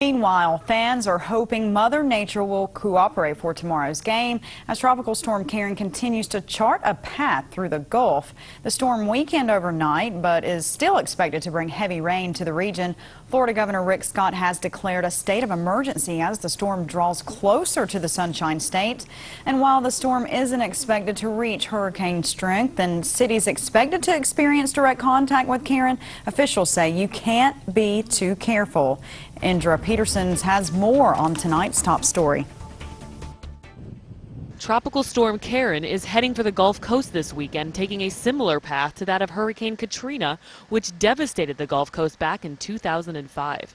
Meanwhile, fans are hoping Mother Nature will cooperate for tomorrow's game as Tropical Storm Karen continues to chart a path through the Gulf. The storm weakened overnight, but is still expected to bring heavy rain to the region. Florida Governor Rick Scott has declared a state of emergency as the storm draws closer to the Sunshine State. And while the storm isn't expected to reach hurricane strength and cities expected to experience direct contact with Karen, officials say you can't be too careful. Indra Petersons has more on tonight's top story. Tropical Storm Karen is heading for the Gulf Coast this weekend, taking a similar path to that of Hurricane Katrina, which devastated the Gulf Coast back in 2005.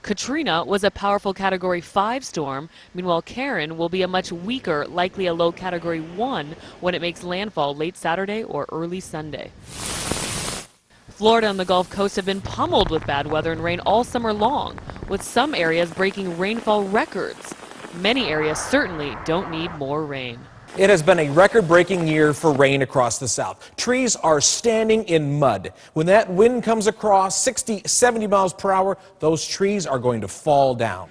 Katrina was a powerful Category 5 storm. Meanwhile, Karen will be a much weaker, likely a low Category 1 when it makes landfall late Saturday or early Sunday. Florida and the Gulf Coast have been pummeled with bad weather and rain all summer long, with some areas breaking rainfall records. Many areas certainly don't need more rain. It has been a record-breaking year for rain across the South. Trees are standing in mud. When that wind comes across 60, 70 miles per hour, those trees are going to fall down.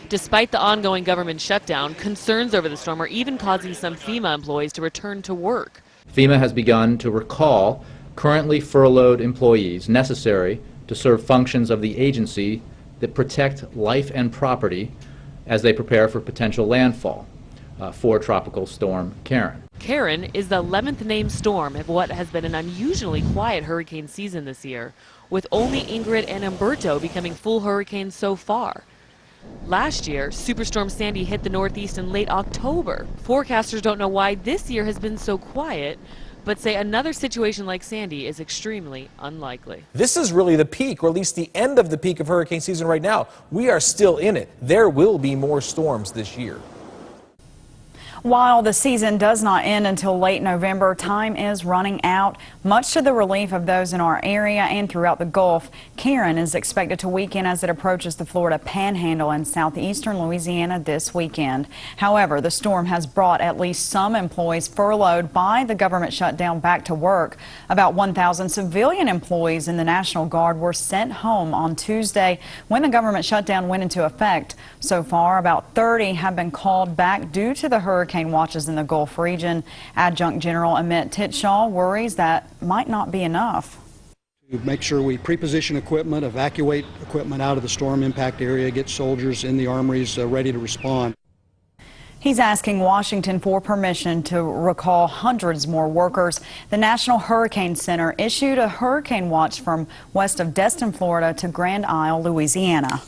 Despite the ongoing government shutdown, concerns over the storm are even causing some FEMA employees to return to work. FEMA has begun to recall currently furloughed employees necessary to serve functions of the agency that protect life and property as they prepare for potential landfall for Tropical Storm Karen. Karen is the 11th named storm of what has been an unusually quiet hurricane season this year, with only Ingrid and Umberto becoming full hurricanes so far. Last year, Superstorm Sandy hit the Northeast in late October. Forecasters don't know why this year has been so quiet, but say another situation like Sandy is extremely unlikely. This is really the peak, or at least the end of the peak of hurricane season right now. We are still in it. There will be more storms this year. While the season does not end until late November, time is running out. Much to the relief of those in our area and throughout the Gulf, Karen is expected to weaken as it approaches the Florida Panhandle and southeastern Louisiana this weekend. However, the storm has brought at least some employees furloughed by the government shutdown back to work. About 1,000 civilian employees in the National Guard were sent home on Tuesday when the government shutdown went into effect. So far, about 30 have been called back due to the hurricane watches in the Gulf region. Adjunct General Amit Titshaw worries that might not be enough. Make sure we pre-position equipment, evacuate equipment out of the storm impact area, get soldiers in the armories ready to respond. He's asking Washington for permission to recall hundreds more workers. The National Hurricane Center issued a hurricane watch from west of Destin, Florida to Grand Isle, Louisiana.